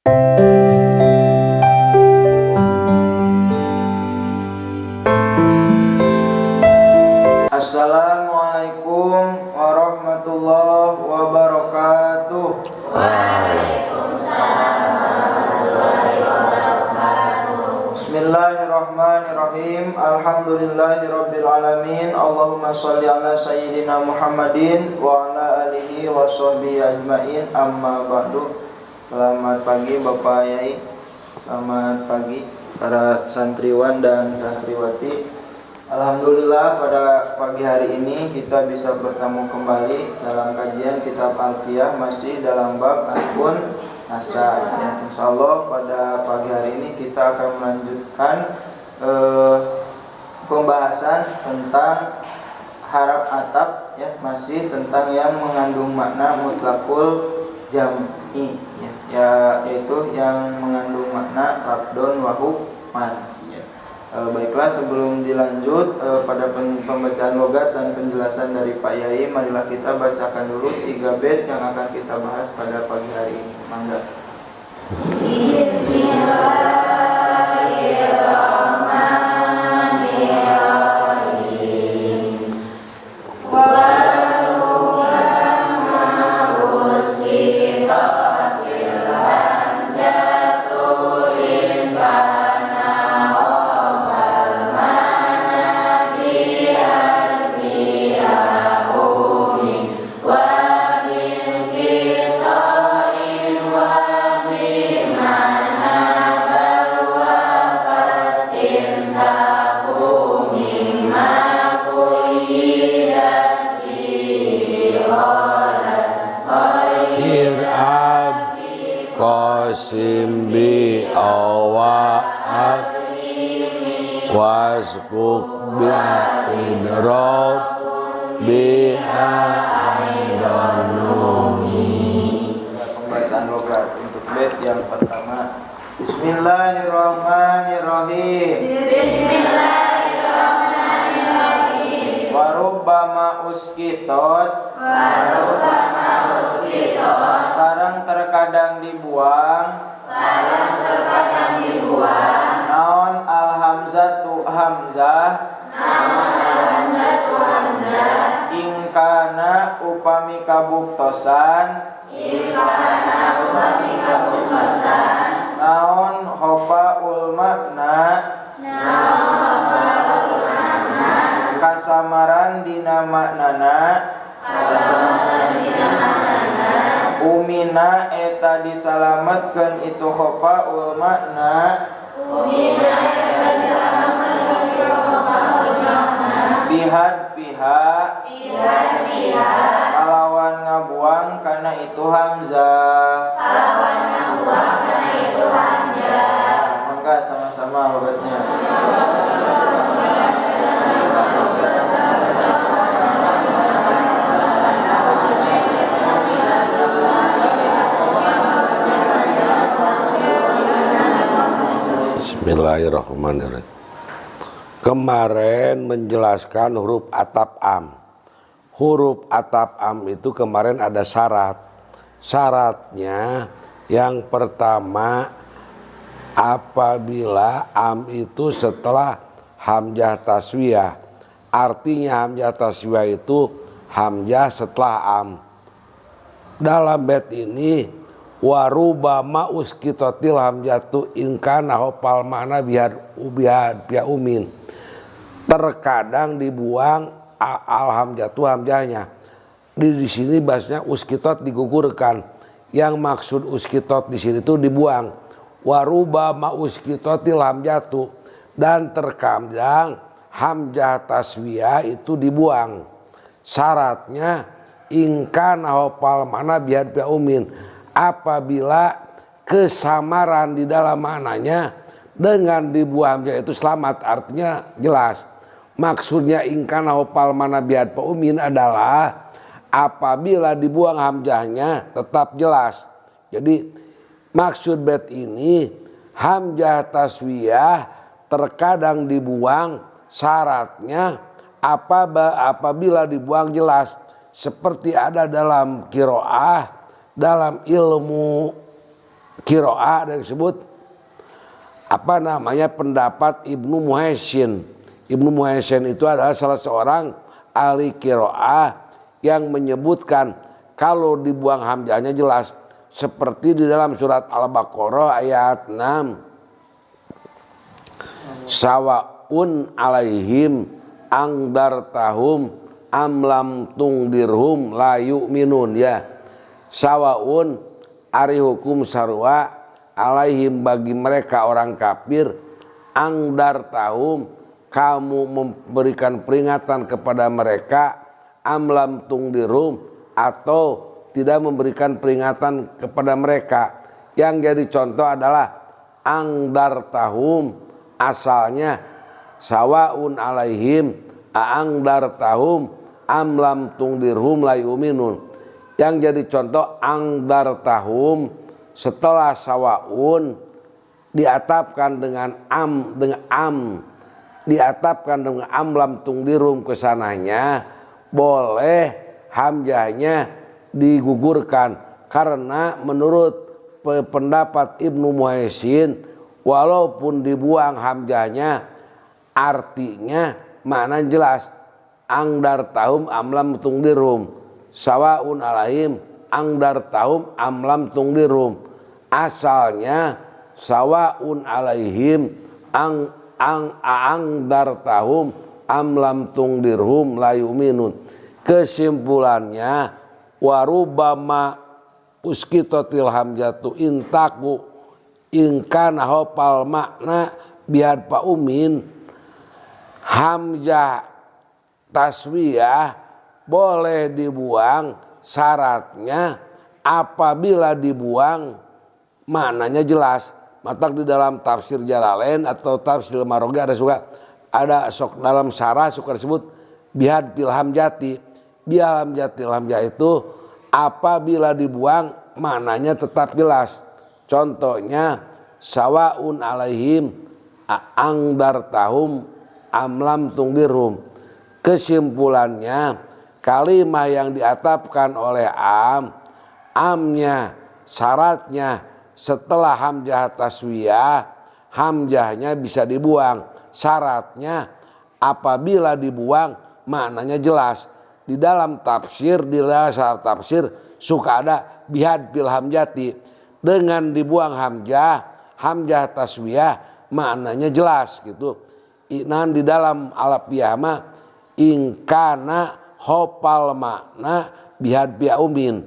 Assalamualaikum warahmatullahi wabarakatuh. Waalaikumsalam warahmatullahi wabarakatuh. Bismillahirrahmanirrahim. Alhamdulillahirabbil alamin. Allahumma shalli ala sayyidina Muhammadin wa ala alihi wa sahbihi ajmain. Amma ba'du. Selamat pagi Bapak Yai. Selamat pagi para santriwan dan santriwati. Alhamdulillah pada pagi hari ini kita bisa bertemu kembali dalam kajian kitab Alfiyah, masih dalam bab Al-Bun Nasa. Ya, insyaallah pada pagi hari ini kita akan melanjutkan pembahasan tentang haraf ataf, ya, masih tentang yang mengandung makna mutlaqul jam'i, ya, yaitu yang mengandung makna rafdun wa hukman. Baiklah, sebelum dilanjut pada pembacaan logat dan penjelasan dari Pak Yai, marilah kita bacakan dulu 3 bait yang akan kita bahas pada pagi hari ini. Mangga. Bismillahirrahmanirrahim. Simbi awa'ab wasbuk bi'in rob bi'a aidanumi. Pembacaan logat untuk bait yang pertama. Bismillahirrahmanirrahim. Bismillahirrahmanirrahim. Warubbama uskitot, sarang terkadang dibuang, naon alhamzatu hamzah, ingkana upami kabuktosan, naon hofaul makna, kasamaran dina maknana, umina eta disalametkeun itu khofaul makna, bihad pihak, kalawan ngabuang kana itu hamzah. Mangga sama-sama logatnya. Bismillahirrahmanirrahim. Kemarin menjelaskan huruf ataf am. Huruf ataf am itu kemarin ada syarat. Syaratnya yang pertama, apabila am itu setelah hamzah taswiyah. Artinya hamzah taswiyah itu hamzah setelah am. Dalam bait ini warubama uskitotil hamzatu inkana hopal mana biar umin. Terkadang dibuang alhamzatu hamzahnya. Di sini bahasnya uskitot digugurkan. Yang maksud uskitot di sini itu dibuang. Warubama uskitotil hamzatu, dan terkadang hamzah taswiyah itu dibuang. Syaratnya ingkana hopal mana biar umin. Apabila kesamaran di dalam maknanya dengan dibuang hamzah itu selamat, artinya jelas. Maksudnya ingkana hopal mana biad paumin adalah apabila dibuang hamzahnya tetap jelas. Jadi maksud bait ini hamzah taswiyah terkadang dibuang, syaratnya apabila dibuang jelas, seperti ada dalam qiraah, dalam ilmu Qiraah ada yang disebut apa namanya pendapat Ibnu Muhaisin. Ibnu Muhaisin itu adalah salah seorang ahli qiraah yang menyebutkan kalau dibuang hamzahnya jelas, seperti di dalam surat Al-Baqarah ayat 6. Sawaun alaihim angdartahum amlam tungdirhum la yu'minun, ya. Sawaun ari hukum sarua alaihim bagi mereka orang kafir, angdartahum kamu memberikan peringatan kepada mereka, amlam tungdirhum atau tidak memberikan peringatan kepada mereka. Yang jadi contoh adalah angdartahum, asalnya sawaun alaihim angdartahum amlam tungdirhum la yu'minun. Yang jadi contoh angdartahum setelah sawaun diatapkan dengan diatapkan dengan amlam tungdirhum kesananya, boleh hamzahnya digugurkan karena menurut pendapat Ibnu Muhaisin walaupun dibuang hamzahnya artinya makna jelas. Angdartahum amlam tungdirhum sawaun alaihim angdartahum amlam tungdirhum, asalnya sawaun alaihim angdartahum amlam tungdirhum la yu'minun. Kesimpulannya warubama uskitotil hamzatu intaku ingkana hopal makna biad paumin, hamzah taswiyah boleh dibuang, syaratnya apabila dibuang maknanya jelas. Matak di dalam tafsir Jalalain atau tafsir Marogi ada suka ada sok dalam syarah suka disebut bihad fil hamzati. Bihal hamzati, hamzah itu apabila dibuang maknanya tetap jelas. Contohnya sawaun alaihim angdartahum amlam tungdirhum. Kesimpulannya kalimah yang diatapkan oleh amnya syaratnya setelah hamzah taswiyah hamzahnya bisa dibuang, syaratnya apabila dibuang maknanya jelas. Di dalam tafsir, di dalam tafsir suka ada bihad fil hamzati, dengan dibuang hamzah taswiyah maknanya jelas gitu. Inan di dalam alafiyah mah ingkana hopal makna bihad biaumin,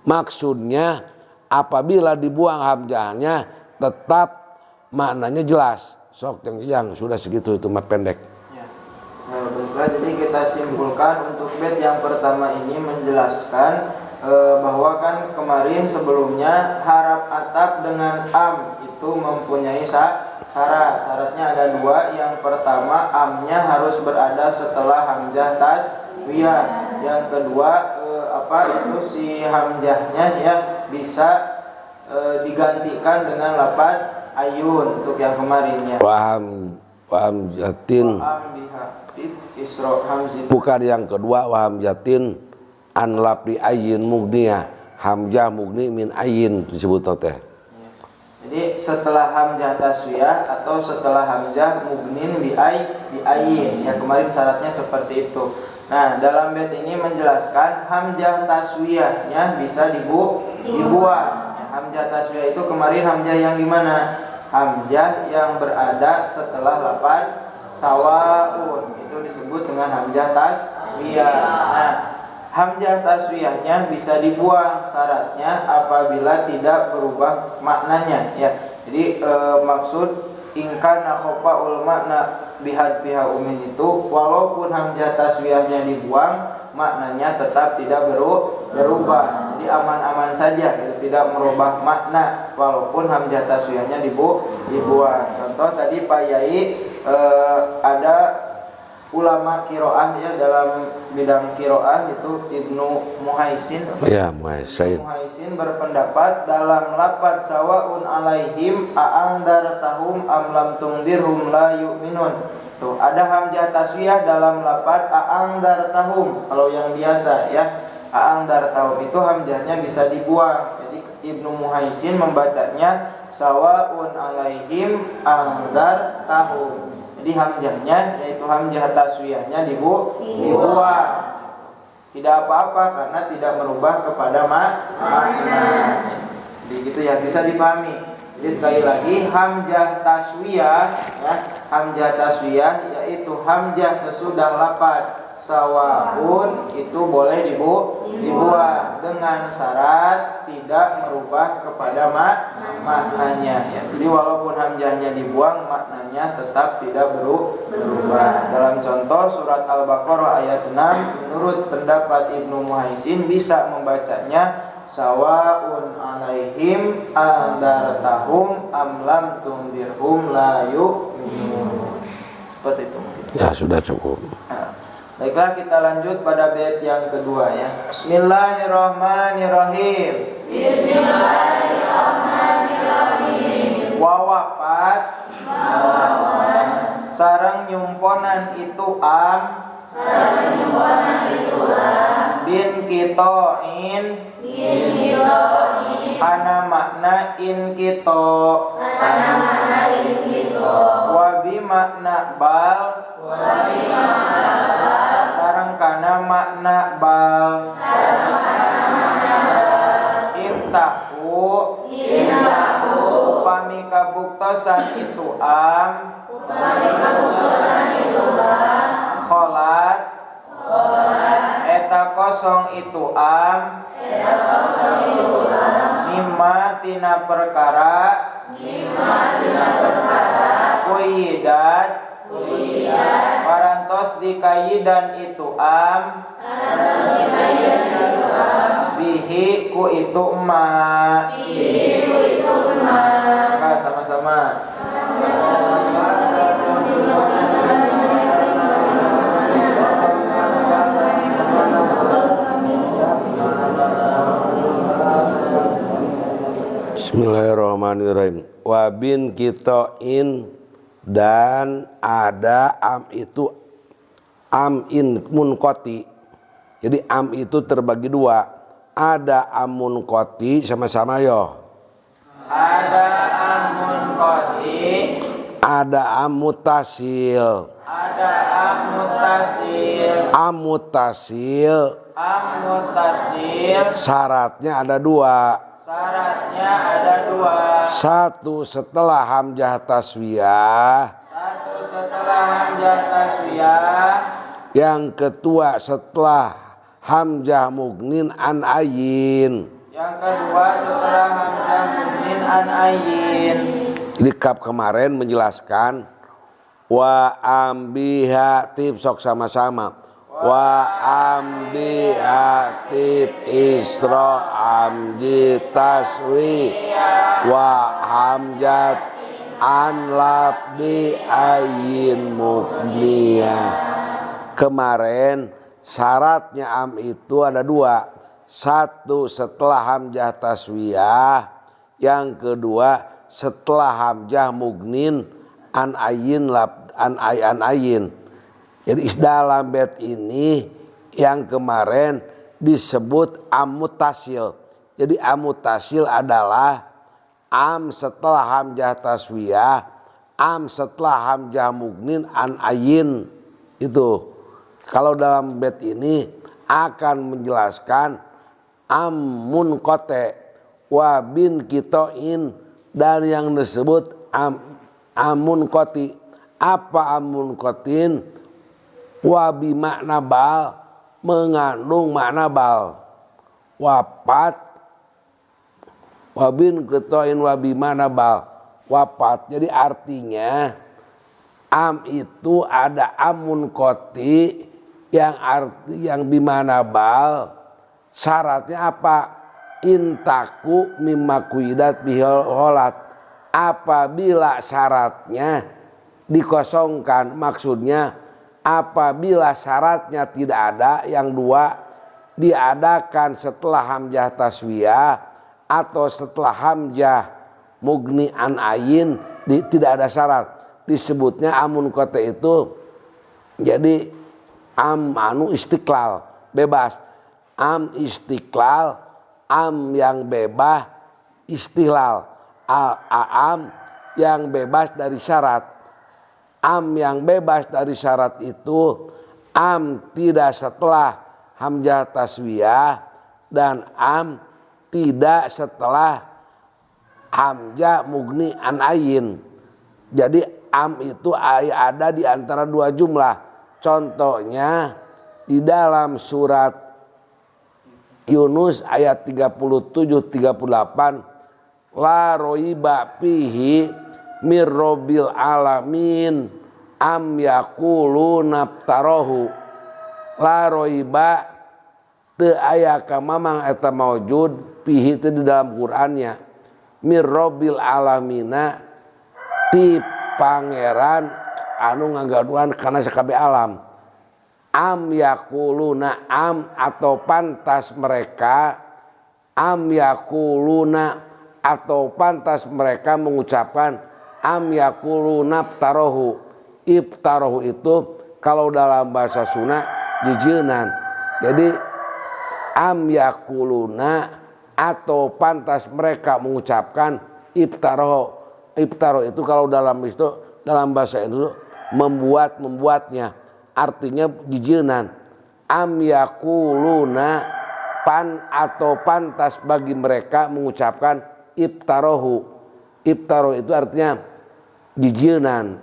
maksudnya apabila dibuang hamzahnya tetap maknanya jelas. Sok yang sudah segitu itu mah pendek. Ya. Nah, baiklah, jadi kita simpulkan untuk bait yang pertama ini menjelaskan bahwa kan kemarin sebelumnya harap atap dengan itu mempunyai syaratnya ada dua. Yang pertama amnya harus berada setelah hamzah taswiyah. Yang kedua itu si hamzahnya ya bisa digantikan dengan lafaz ayun untuk yang kemarinnya. Waham jatin. Bukan yang kedua waham jatin an lapi ayin mugniya, hamzah mugni min ayin disebut teh. Jadi setelah hamzah taswiyah atau setelah hamzah mugnin bi ayin, ya kemarin syaratnya seperti itu. Nah, dalam bait ini menjelaskan hamzah taswiyahnya bisa dibuang. Ya, hamzah taswiyah itu kemarin hamzah yang gimana? Hamzah yang berada setelah lafaz sawaun, itu disebut dengan hamzah taswiyah. Nah, hamzah taswiyahnya bisa dibuang, syaratnya apabila tidak berubah maknanya ya. Jadi maksud ingkana khofaul makna bihad fiha umin itu walaupun hamzah taswiyahnya dibuang maknanya tetap tidak berubah. Jadi aman-aman saja, itu tidak merubah makna walaupun hamzah taswiyahnya dibuang. Contoh tadi Pak Yai ada ulama qiraah ya dalam bidang qiraah itu Ibnu Muhaisin. Ya, Muhaisin. Muhaisin berpendapat dalam lafaz sawaun alaihim a'angdartahum am lam tungdirhum la yu'minun. Tuh, ada hamzah taswiyah dalam lafaz a'angdartahum. Kalau yang biasa ya, a'angdartahum itu hamzahnya bisa dibuang. Jadi Ibnu Muhaisin membacanya sawaun alaihim angdar tahu. Jadi hamzahnya yaitu hamzah taswiyahnya dibuang. Tidak apa-apa karena tidak merubah kepada makna. Jadi gitu ya, bisa dipahami. Jadi sekali lagi hamzah taswiyah ya, hamzah taswiyah yaitu hamzah sesudah lafaz sawaun itu boleh dibuang dengan syarat tidak merubah kepada maknanya ya. Jadi walaupun hamzahnya dibuang maknanya tetap tidak berubah. Dalam contoh surat Al-Baqarah ayat 6 menurut pendapat Ibnu Muhaisin bisa membacanya sawaun alaihim andartahum am lam tundirhum la yu'minun. Seperti itu mungkin. Ya sudah cukup. Baiklah, kita lanjut pada bait yang kedua ya. Bismillahirrahmanirrahim. Bismillahirrahmanirrahim. Wawafat sareng nyumponan itu bin kitoin ana makna in kito wabi makna bal sareng kana makna bal intahu upami kabuktosan itu kholat eta kosong itu mimma tina perkara kuyidat parantos dikayidan itu bihi ku itu ma. Maka sama-sama Bismillahirrahmanirrahim. Wabin kitoin dan ada itu in munkoti. Jadi itu terbagi dua. Ada munkoti sama-sama yo. ada munkoti, Ada mutasil. ada mutasil. Mutasil Syaratnya ada dua. syaratnya ada dua. Satu setelah hamzah taswiyah. Satu setelah hamzah taswiyah. Yang kedua setelah hamzah mugnin an ayin. Yang kedua setelah hamzah mugnin an ayin. Jadi kap kemarin menjelaskan wa ambihatib sok sama-sama. Wa ambihatib isra amji taswi wa hamzat an labdi ayin mughniyah. Kemarin syaratnya itu ada dua. Satu setelah hamzah taswiyah, yang kedua setelah hamzah mugnin an ayin Jadi dalam bait ini yang kemarin disebut mutasil. Jadi mutasil adalah setelah hamzah taswiyah, setelah hamzah mugnin an ayin. Itu kalau dalam bait ini akan menjelaskan munqati wa bin kitoin dan yang disebut munqati. Apa munqatin? Wa bi makna bal, mengandung makna bal. Wafat wa bin kitoin wa bi makna bal, wafat. Jadi artinya itu ada munqati yang bimana bal. Syaratnya apa? Intaku mimma kuidat biholat. Apabila syaratnya dikosongkan, maksudnya apabila syaratnya tidak ada, yang dua diadakan setelah hamzah taswiyah atau setelah hamzah mugni an ayin, tidak ada syarat, disebutnya munqati itu. Jadi istiqlal, bebas. Istiqlal, yang bebas istihlal, am yang bebas dari syarat. Am yang bebas dari syarat itu am tidak setelah hamzah taswiyah dan am tidak setelah hamzah mugni an ayin. Jadi am itu ada di antara dua jumlah. Contohnya di dalam surat Yunus ayat 37-38, la roiba fihi mir robbil alamin am yakulu naftarohu. La roiba teu aya ka mamang eta maujud fihi teu di dalam Qur'annya mir robbil alamina ti pangeran anu ngagaduhan kana sakabeh alam. Am yakuluna am atau pantas mereka, am yakuluna atau pantas mereka mengucapkan am yakuluna iftarohu. Iftarohu itu kalau dalam bahasa Sunda jijeunan. Jadi am yakuluna atau pantas mereka mengucapkan iftarohu. Iftaroh itu kalau dalam bahasa itu membuatnya, artinya jijeunan. Am yakuluna pan atau pantas bagi mereka mengucapkan iftarohu. Iftaroh itu artinya jijeunan.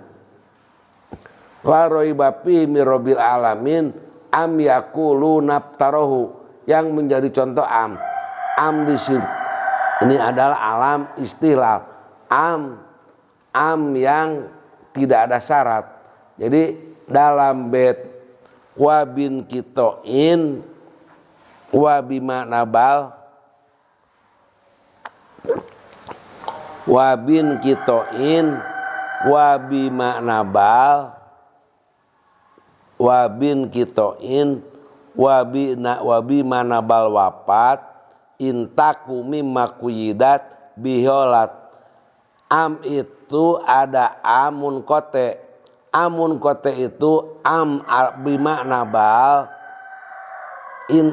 La raiba fihi mir rabbil alamin am yakuluna iftarohu, yang menjadi contoh am. Am di sini ini adalah alam istihlal. Am yang tidak ada syarat. Jadi dalam bait wa bin kitoin wa bima nabal, wa bin kitoin wa bima nabal, wa bin kitoin wa bima nabal wafat intaku mimma kuyidat biholat. Am itu ada amun kote. Amun kote itu am bima nabal,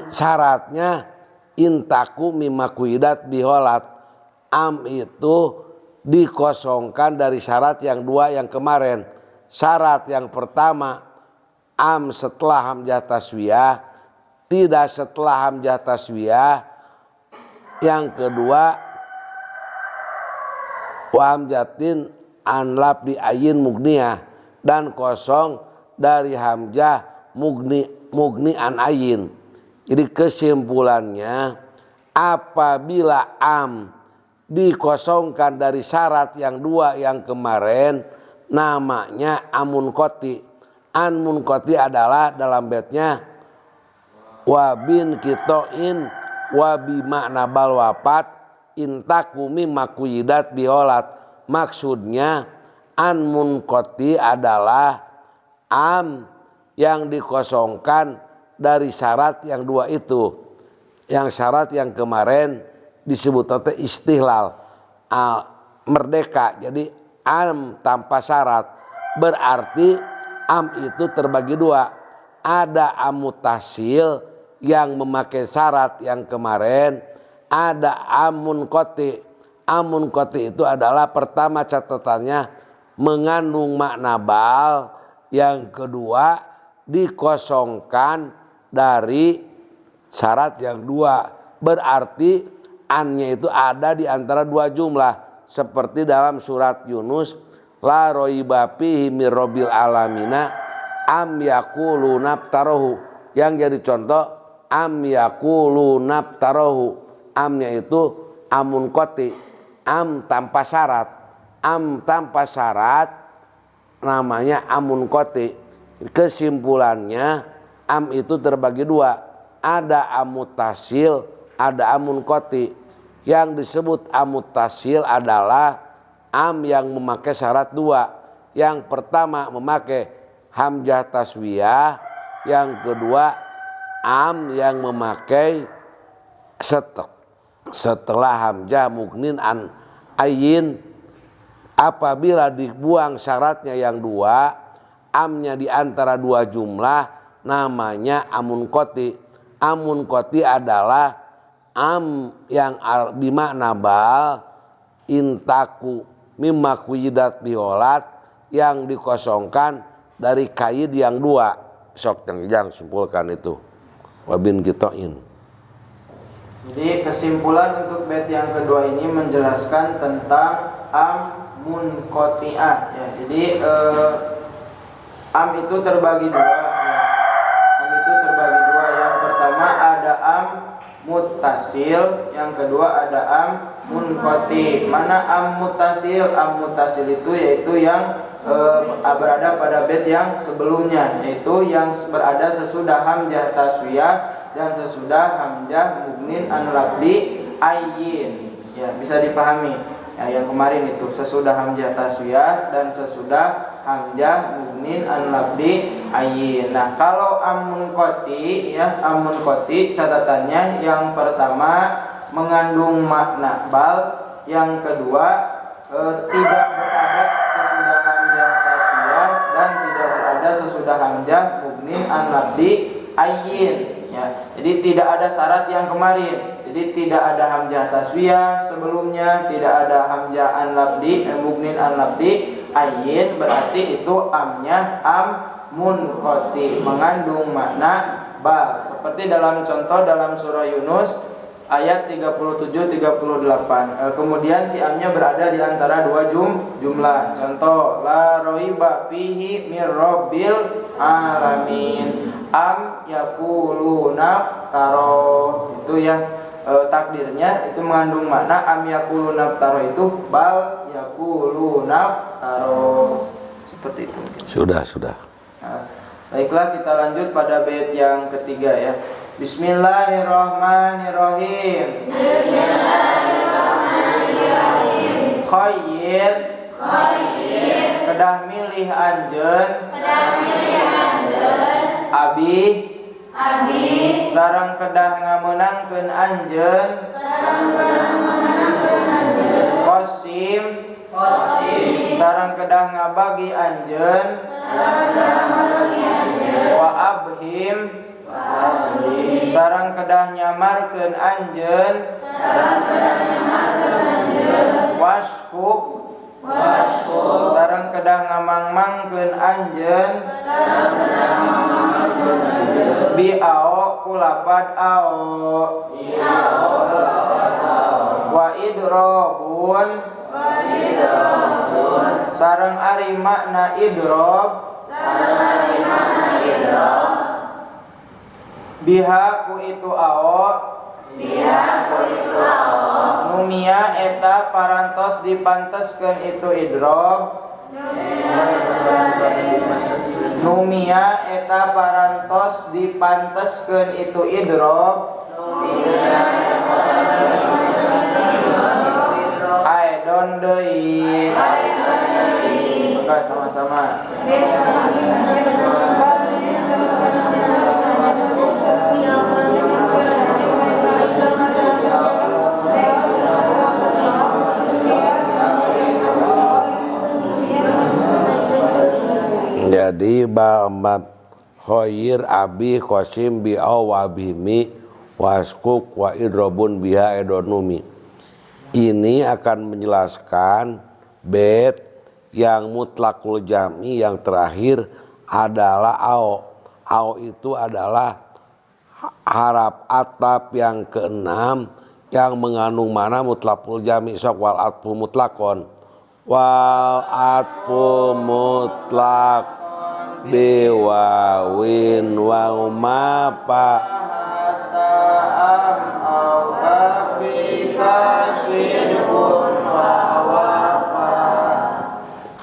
syaratnya intaku mimma kuyidat biholat. Am itu dikosongkan dari syarat yang dua yang kemarin. Syarat yang pertama am setelah hamzah taswiyah, tidak setelah hamzah taswiyah. Yang kedua wa hamzatin an labdi ayin mugniyah, dan kosong dari hamzah mugni an ayin. Jadi kesimpulannya apabila am dikosongkan dari syarat yang dua yang kemarin namanya amun koti. An munkoti adalah dalam baitnya wa bin kitoin wa bima nabal wafat intaku mimma kuyidat biholat. Maksudnya an munkoti adalah am yang dikosongkan dari syarat yang dua itu. Yang syarat yang kemarin disebut istihlal, merdeka. Jadi am tanpa syarat, berarti am itu terbagi dua. Ada am mutasil yang memakai syarat yang kemarin, ada amun koti. Amun koti itu adalah pertama catatannya mengandung makna bal, yang kedua dikosongkan dari syarat yang dua. Berarti annya itu ada di antara dua jumlah, seperti dalam surat Yunus la roiba fihi mir rabbil alamina am yaqulu naftarohu, yang jadi contoh am yaqulu naftarohu. Amnya itu amun koti, am tanpa syarat. Am tanpa syarat namanya amun koti. Kesimpulannya am itu terbagi dua, ada am mutasil, ada amun koti. Yang disebut am mutasil adalah am yang memakai syarat dua. Yang pertama memakai hamzah taswiyah, yang kedua am yang memakai setelah hamzah mugnin an ayin. Apabila dibuang syaratnya yang dua, amnya di antara dua jumlah namanya amun koti. Amun koti adalah am yang bimakna bal intaku mimma kuyidat biholat yang dikosongkan dari kaid yang dua. Sok yang simpulkan itu wabin gitoin. Jadi kesimpulan untuk bait yang kedua ini menjelaskan tentang am munqati'ah ya. Jadi am itu terbagi dua ya. Am itu terbagi dua. Yang pertama ada am muttasil, yang kedua ada am munqati. Mana am muttasil? Am muttasil itu yaitu yang berada pada bait yang sebelumnya, yaitu yang berada sesudah hamzah taswiyah dan sesudah hamzah mugnin an lafdi ayyin. Ya, bisa dipahami. Ya, yang kemarin itu sesudah hamzah taswiyah dan sesudah hamzah mugnin an lafdi ayyin. Nah, kalau am munqati ya, am munqati catatannya yang pertama mengandung makna bal, yang kedua tidak berada sesudah hamzah taswiyah dan tidak berada sesudah hamzah mugnin an lafdi ayyin. Ya, jadi tidak ada syarat yang kemarin. Jadi tidak ada hamzah taswiyah sebelumnya, tidak ada hamzah an lafdi mugnin an lafdi ayyin, berarti itu amnya am munqati, mengandung makna bal. Seperti dalam contoh dalam surah Yunus ayat 37-38. Kemudian si amnya berada di antara dua jumlah. Contoh la roiba fihi mir rabbil alamin. Am yaquluna taro, itu ya takdirnya itu mengandung makna am yaquluna taro itu bal yaquluna taro. Seperti itu. Sudah. Nah, baiklah kita lanjut pada bait yang ketiga ya. Bismillahirrahmanirrahim. Bismillahirrahmanirrahim. Khayyir kedah milih anjeun abi sareng kedah ngameunangkeun anjeun qasim sareng kedah ngabagi anjeun wa abhim sareng kedah nyamarkeun anjeun waskuk sareng kedah ngamangmangkeun anjeun bi'ao kulapad ao wa idrobun sareng ari makna idrob biha ku itu ao numia eta parantos dipanteskeun itu idrob numia eta parantos dipanteskeun itu idrob aedon deui. Maka sama-sama. Jadi bab khair abi qasim bi awabimi waskuk wa idrobun biha edonumi. Ini akan menjelaskan bait yang mutlakul jami yang terakhir adalah ao. Ao itu adalah harap atap yang keenam yang mengandung mana mutlakul jami. Sok wal atfu mutlakon wal atfu mutlak biwawin wa umapa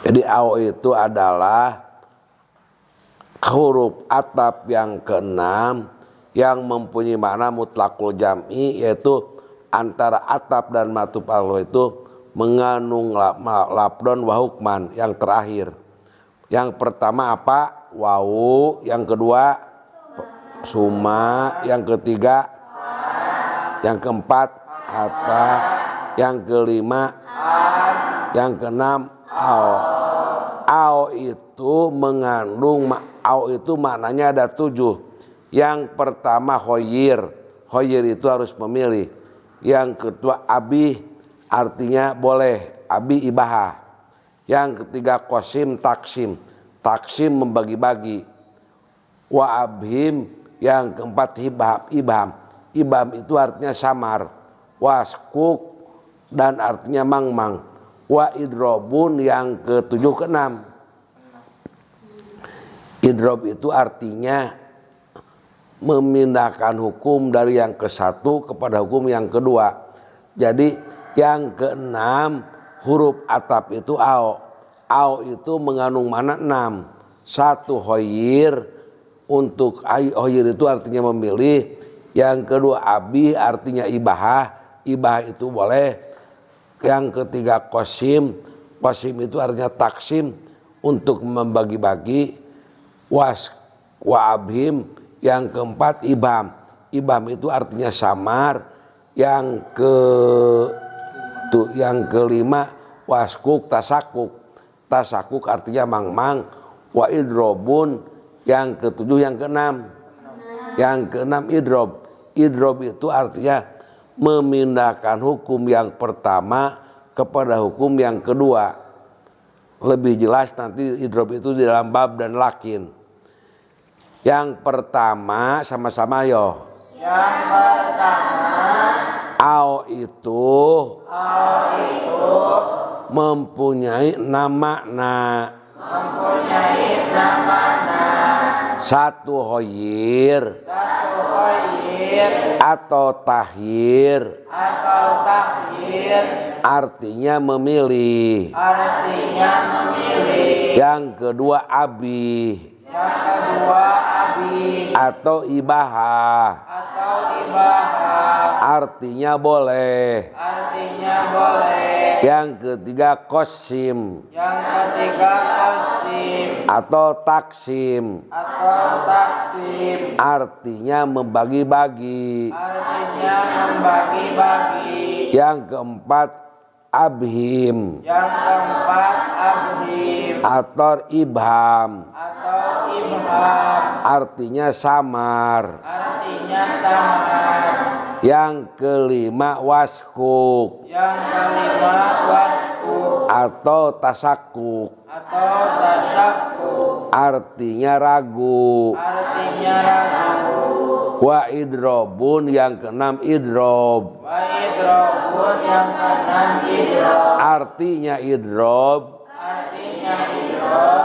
jadi au itu adalah huruf atap yang keenam yang mempunyai makna mutlakul jam'i, yaitu antara atap dan matuf Allah itu mengandung labdon wa hukman yang terakhir. Yang pertama apa? Wawu, yang kedua suma, yang ketiga, yang keempat hatta, yang kelima, yang keenam ao. Ao itu mengandung, ao itu maknanya ada 7. Yang pertama khoyir. Khoyir itu harus memilih. Yang kedua abi artinya boleh, abi ibaha. Yang ketiga qasim taksim, taksim membagi-bagi. Wa abhim yang keempat ibham, ibham itu artinya samar. Waskuk dan artinya mangmang. Wa idrobun yang ketujuh keenam. Idrob itu artinya memindahkan hukum dari yang ke satu kepada hukum yang kedua. Jadi yang keenam huruf atap itu ao. Ao itu mengandung mana 6. Satu hoyir, untuk hoyir itu artinya memilih. Yang kedua abi artinya ibahah, ibahah itu boleh. Yang ketiga qasim, qasim itu artinya taksim, untuk membagi-bagi. Wa abhim yang keempat ibham, ibham itu artinya samar. Yang kelima waskuk tasakuk, tasakuk artinya mangmang. Wa idrobun yang ketujuh, yang keenam idrob, idrob itu artinya memindahkan hukum yang pertama kepada hukum yang kedua. Lebih jelas nanti idrob itu di dalam bab dan lakin. Yang pertama sama-sama yo. Yang pertama, Ao itu mempunyai nama. Satu hoyir atau tahir artinya memilih. Yang kedua abi atau ibaha artinya boleh. Yang ketiga qasim atau taksim artinya membagi-bagi. Yang keempat abhim atau ibham artinya samar. Yang kelima waskuk atau tasakuk artinya ragu. Wa idrobun yang keenam idrob artinya idrob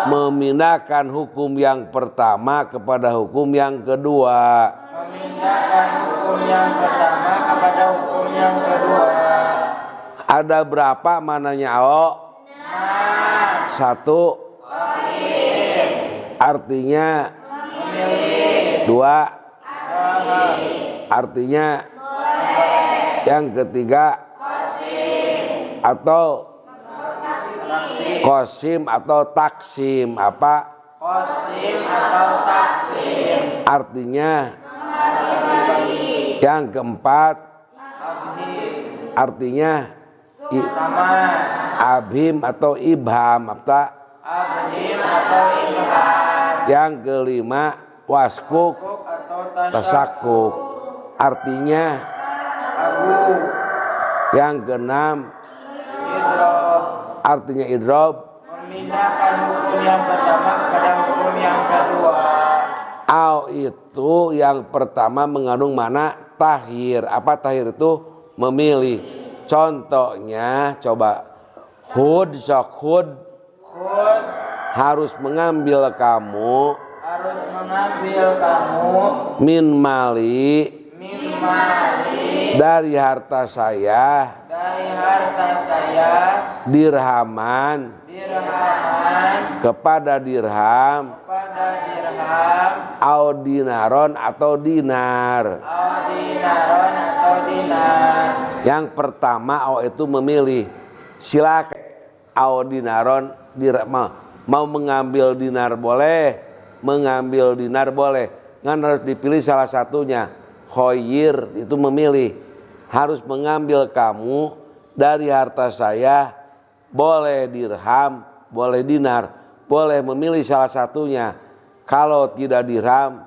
memindahkan hukum yang pertama kepada hukum yang kedua. Ada berapa mananya ao? 1 artinya 2 artinya yang ketiga atau qasim atau taksim. Apa? Qasim atau taksim artinya yang keempat artinya abhim atau ibham. Apa? abhim atau ibham. Yang kelima waskuk tasakuk artinya agu. Yang keenam Idrob artinya idrob memindahkan hukum yang pertama kepada hukum yang kedua. Au itu yang pertama mengandung mana? Tahir. Apa tahir itu? Memilih. Contohnya coba hud sok hud harus mengambil kamu min mali dari harta saya dirhaman kepada dirham au dinaron atau dinar. Yang pertama au itu memilih. Silakan au dinaron mau mengambil dinar boleh, mengambil dinar boleh. Ngan harus dipilih salah satunya. Khoyir itu memilih. Harus mengambil kamu dari harta saya, boleh dirham, boleh dinar, boleh memilih salah satunya. Kalau tidak dirham,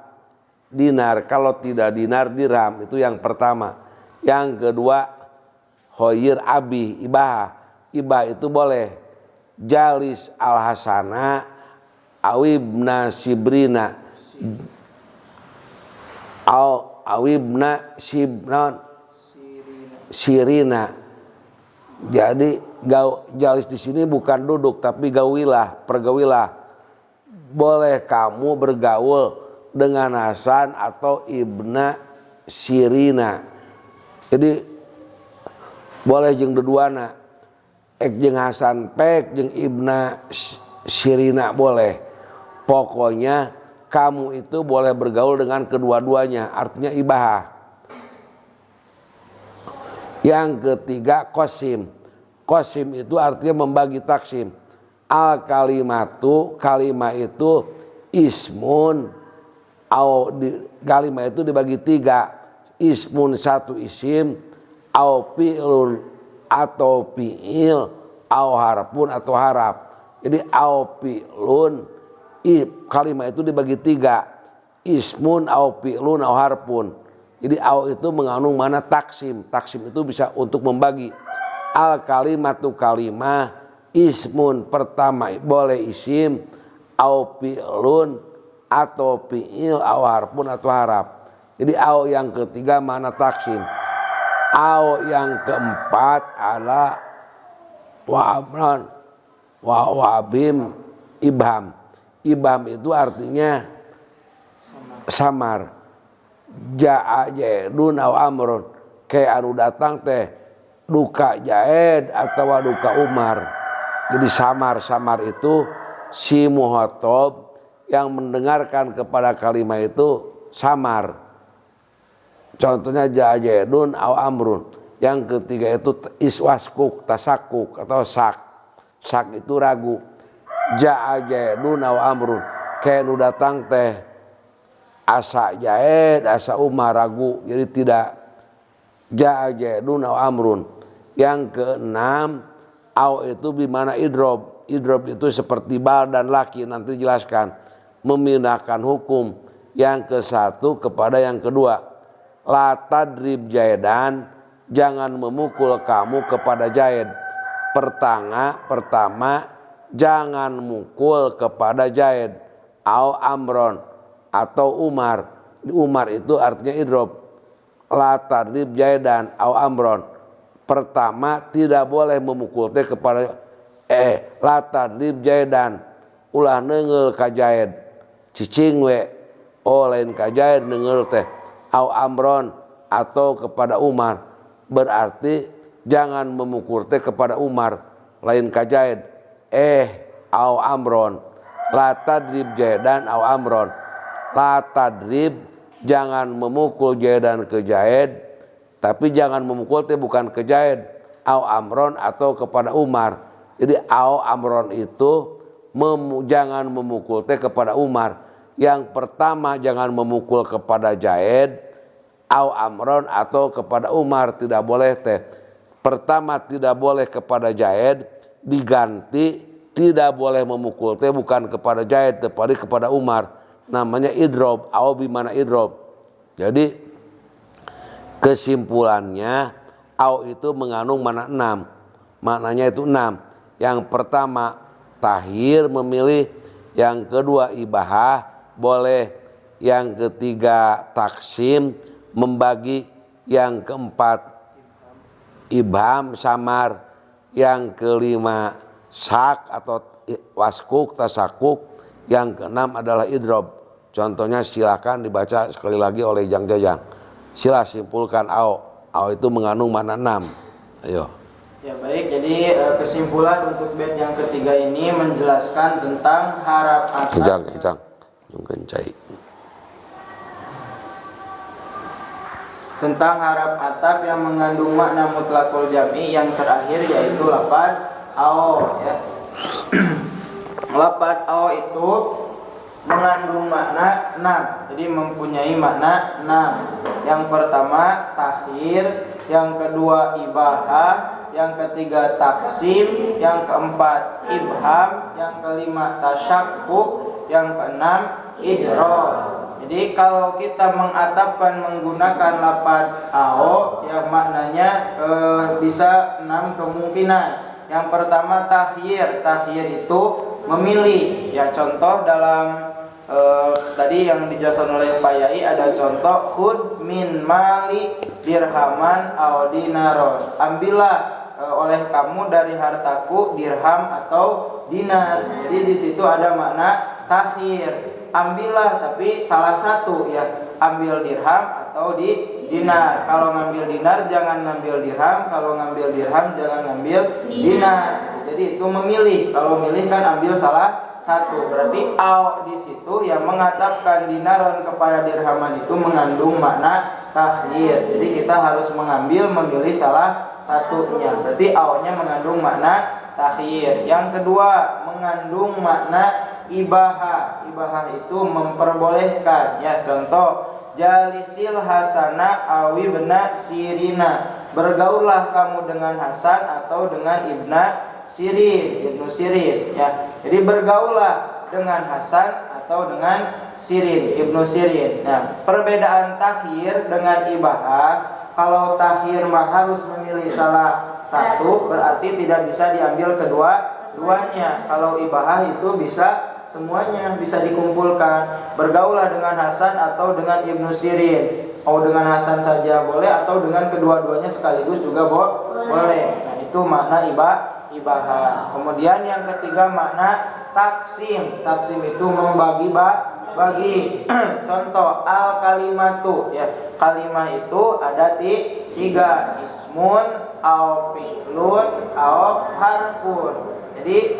dinar. Kalau tidak dinar, dirham. Itu yang pertama. Yang kedua, khoyir abi ibah. Ibah itu boleh jalis al hasana awibna sibrina awibna sirina. Jadi jalis di sini bukan duduk tapi pergawilah. Boleh kamu bergaul dengan Hasan atau Ibna Sirina. Jadi boleh jeung duduana. Jeung Hasan pek jeung Ibna Sirina boleh. Pokoknya kamu itu boleh bergaul dengan kedua-duanya, artinya ibahah. Yang ketiga qasim. Qasim itu artinya membagi taksim. Al kalimatu, kalimah itu ismun, kalimah itu dibagi 3. Ismun satu isim, au fi'lun atau fi'il, au harfun atau haraf. Jadi au fi'lun, kalimah itu dibagi 3. Ismun, au fi'lun, au harfun. Jadi au itu mengandung mana taksim. Taksim itu bisa untuk membagi. Al kalimatu kalimah ismun pertama boleh isim, au fi'lun atau fi'il, au harfun atau haraf. Jadi au yang ketiga mana taksim. Au yang keempat adalah wa'abim ibham. Ibham itu artinya samar. Ja'a jaedun au amrun. Kayak anu datang teh duka Jaed atau duka Umar. Jadi samar itu si muhotob yang mendengarkan kepada kalimat itu samar. Contohnya ja'jedun au amrun. Yang ketiga itu iswaskuk, tasakuk atau sak. Sak itu ragu. Ja'jedun au amrun. Kayak nu datang teh asa Jaed, asa Umar ragu. Jadi tidak. Ja'jedun au amrun. Yang keenam au itu bimana idrob. Idrob itu seperti bal dan laki, nanti jelaskan. Memindahkan hukum yang ke satu kepada yang kedua. La tadrib jaedan, jangan memukul kamu kepada Jaed. Pertama jangan mukul kepada Jaed. Au amron atau Umar. Umar itu artinya idrob. La tadrib jaedan au amron. Pertama tidak boleh memukul teh kepada la tadrib jaedan, ulah neungeul ka Jaed. Cicing we lain ka Jaed neungeul teh. Au amron atau kepada Umar. Berarti jangan memukul teh kepada Umar lain ka Jaed. Au amron. La tadrib jaedan au amron. La tadrib jangan memukul Jaedan ke Jaed. Tapi jangan memukul teh bukan ke Jaed, au amron atau kepada Umar. Jadi au amron itu jangan memukul teh kepada Umar. Yang pertama jangan memukul kepada Jaed, au amron atau kepada Umar, tidak boleh teh. Pertama tidak boleh kepada Jaed, diganti tidak boleh memukul teh bukan kepada Jaed tapi kepada Umar. Namanya idrob, au bimana idrob. Jadi kesimpulannya au itu mengandung makna 6. Maknanya itu 6. Yang pertama tahir memilih, yang kedua ibahah boleh, yang ketiga taksim membagi, yang keempat ibham samar, yang kelima sak atau waskuk tasakuk, yang keenam adalah idrob. Contohnya silakan dibaca sekali lagi oleh Jang Jajang. Sila simpulkan au itu mengandung makna 6. Ayo. Ya baik, jadi kesimpulan untuk bait yang ketiga ini menjelaskan tentang harap atap. Kencang. Yung kencai. Tentang harap atap yang mengandung makna mutlaqul jam'i yang terakhir yaitu lafaz au ya. Lafaz au itu mengandung makna 6. Jadi mempunyai makna 6. Yang pertama takhir, yang kedua ibahah, yang ketiga taksim, yang keempat ibham, yang kelima tasyakkuk, yang keenam idrob. Jadi kalau kita mengatapkan menggunakan lafaz ao, ya maknanya bisa 6 kemungkinan. Yang pertama takhir. Takhir itu memilih. Ya contoh dalam tadi yang dijelaskan oleh Pak Yai ada contoh khud min mali dirhaman aw dinaron. Ambillah oleh kamu dari hartaku dirham atau dinar. Jadi di situ ada makna takhir. Ambillah tapi salah satu, ya ambil dirham atau dinar. Kalau ngambil dinar jangan ngambil dirham, kalau ngambil dirham jangan ngambil dinar. Jadi itu memilih. Kalau milih kan ambil salah satu. Berarti au di situ yang mengatapkan dinaron kepada dirhaman itu mengandung makna takhir. Jadi kita harus memilih salah satunya. Berarti au-nya mengandung makna takhir. Yang kedua mengandung makna ibahah. Ibahah itu memperbolehkan. Ya contoh jalisil hasana awi bena sirina. Bergaullah kamu dengan Hasan atau dengan Ibnu Sirin, ya. Jadi bergaullah dengan Hasan atau dengan Ibnu Sirin. Nah, perbedaan takhir dengan ibahah, kalau takhir mah harus memilih salah satu, berarti tidak bisa diambil kedua-duanya. Kalau ibahah itu bisa semuanya, bisa dikumpulkan. Bergaullah dengan Hasan atau dengan Ibnu Sirin. Mau dengan Hasan saja boleh atau dengan kedua-duanya sekaligus juga boleh. Nah, itu makna ibahah. Kemudian yang ketiga makna taksim. Taksim itu membagi-bagi. Contoh al kalimatu, ya. Kalimah itu ada tiga, ismun, au fi'lun, au harfun. Jadi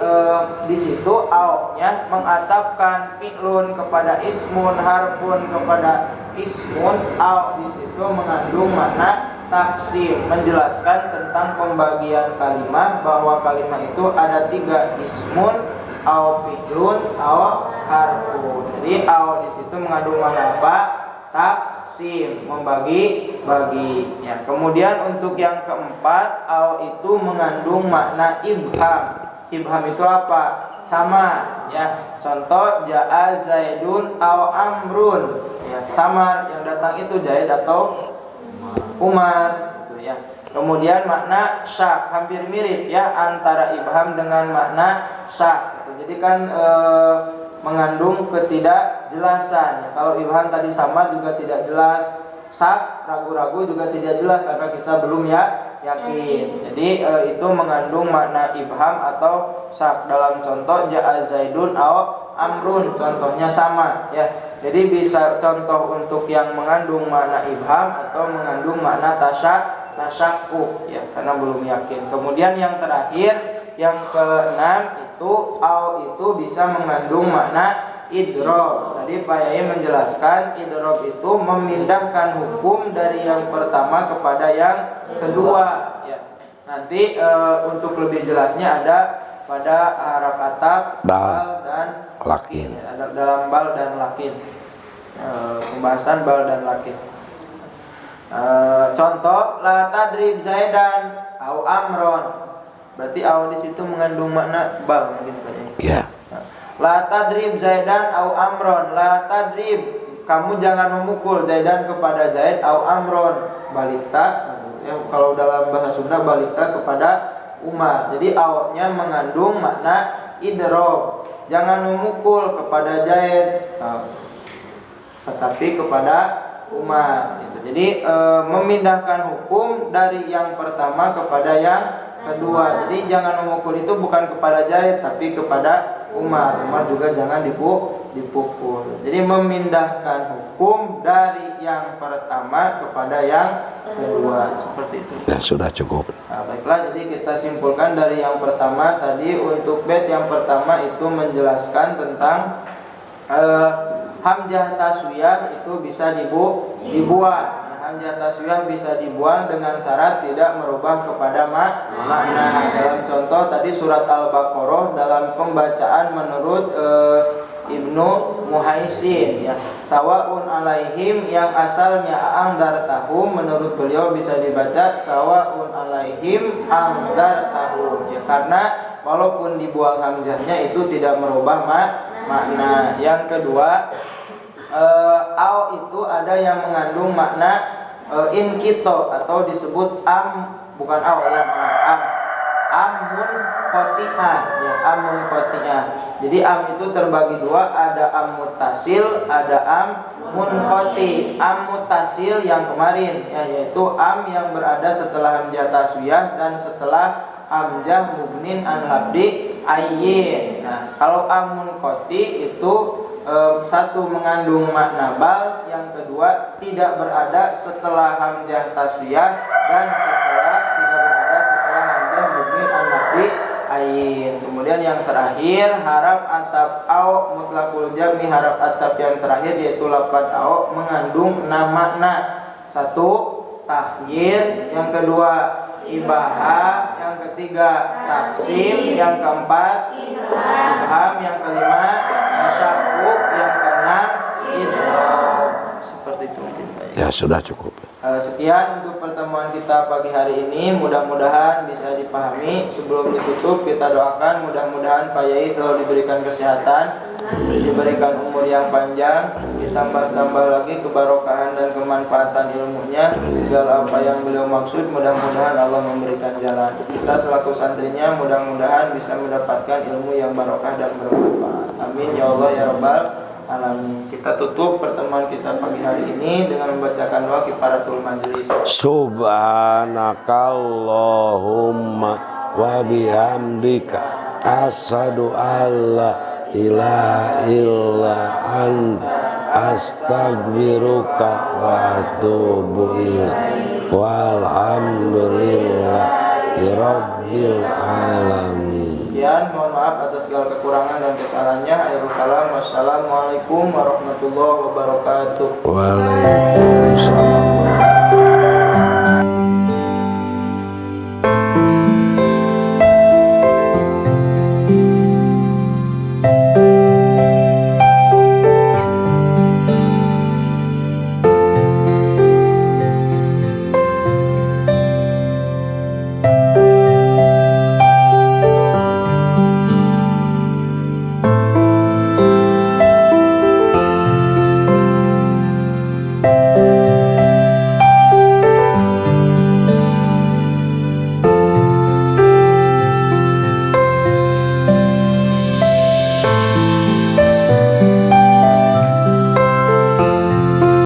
di situ au-nya mengatapkan fi'lun kepada ismun, harfun kepada ismun. Au di situ mengandung makna taksim, menjelaskan tentang pembagian kalimat, bahwa kalimat itu ada tiga, ismun, au fi'lun, au harfun. Jadi au di situ mengandung makna apa? Taksim, membagi-bagi. Ya. Kemudian untuk yang keempat, au itu mengandung makna ibham. Ibham itu apa? Samar, ya. Contoh jaa Zaidun au Amrun, ya. Samar, yang datang itu Zaid atau Umar, gitu ya. Kemudian makna syak, hampir mirip ya antara ibham dengan makna syak. Gitu. Jadi kan mengandung ketidakjelasan. Ya. Kalau ibham tadi samar juga tidak jelas, syak ragu-ragu juga tidak jelas karena kita belum yakin. Jadi itu mengandung makna ibham atau syak. Dalam contoh jaa Zaidun au Amrun, contohnya sama, ya. Jadi bisa contoh untuk yang mengandung makna ibham atau mengandung makna tasyakku, ya, karena belum yakin. Kemudian yang terakhir, yang keenam itu au itu bisa mengandung makna idrob. Tadi Pak Yai menjelaskan idrob itu memindahkan hukum dari yang pertama kepada yang kedua, ya. Nanti untuk lebih jelasnya ada pada harap atap, bal dan lakin. Ada dalam bal dan lakin. Pembahasan bal dan lakin. Contoh la tadrib Zaidan au Amron. Berarti au di situ mengandung makna bal mungkin Pak Yai. Iya. La tadrib Zaidan au Amron. La tadrib, kamu jangan memukul Zaidan kepada Zaid au Amron. Balita, ya, kalau dalam bahasa Sunda balita kepada Umar. Jadi au-nya mengandung makna idrob. Jangan memukul kepada Zaid, tetapi kepada Umar. Jadi memindahkan hukum dari yang pertama kepada yang kedua. Jadi jangan memukul itu bukan kepada Zaid tapi kepada Umar. Umar juga jangan dipukul. Jadi memindahkan hukum dari yang pertama kepada yang kedua, seperti itu. Ya, sudah cukup. Nah, baiklah, jadi kita simpulkan dari yang pertama tadi. Untuk bait yang pertama itu menjelaskan tentang hamzah taswiyah itu bisa dibuang. Hamzah taswiyah bisa dibuang dengan syarat tidak merubah kepada makna. Dalam contoh tadi surat Al-Baqarah dalam pembacaan menurut Ibnu Muhaisin, ya. Sawaun alaihim yang asalnya angdar tahum, menurut beliau bisa dibaca sawaun alaihim angdar tahum, ya, karena walaupun dibuang hamzahnya itu tidak merubah makna. Yang kedua Au itu ada yang mengandung makna inkito atau disebut bukan au ya, amun koti'ah ya, amun koti'ah. Jadi am itu terbagi dua, ada am mutasil, ada am munqati. Am mutasil yang kemarin ya, yaitu am yang berada setelah hamzah taswiyah dan setelah hamzah mubnin an labdi ayyin. Nah, kalau am munqati itu satu mengandung makna bal, yang kedua tidak berada setelah hamzah taswiyah dan tidak berada setelah hamzah mubnin an labdi ayyin. Kemudian yang terakhir haraf ataf au mutlaqul jam'i, haraf ataf yang terakhir yaitu lafaz au mengandung 6 makna. Satu, takhyir, yang kedua ibahah, yang ketiga taksim, yang keempat ibham, yang kelima tasyaqquk, yang keenam idgham. Seperti itu mungkin Pak. Ya sudah cukup. Sekian untuk pertemuan kita pagi hari ini, mudah-mudahan bisa dipahami. Sebelum ditutup kita doakan mudah-mudahan Pak Yai selalu diberikan kesehatan, diberikan umur yang panjang, ditambah-tambah lagi kebarokahan dan kemanfaatan ilmunya. Segala apa yang beliau maksud mudah-mudahan Allah memberikan jalan. Kita selaku santrinya mudah-mudahan bisa mendapatkan ilmu yang barokah dan bermanfaat. Amin ya Allah ya Rabbal alamin. Kita tutup pertemuan kita pagi hari ini dengan membacakan doa kifaratul majelis. Subhanakallahumma wa bihamdika asyhadu alla ilaha illa anta astaghfiruka wa atubu ilaik. Walhamdulillahi rabbil alamin. Sekian, mohon maaf atas segala kekurangan dan kesalahannya. Akhirul kalam, wassalamualaikum warahmatullahi wabarakatuh. Waalaikumsalam.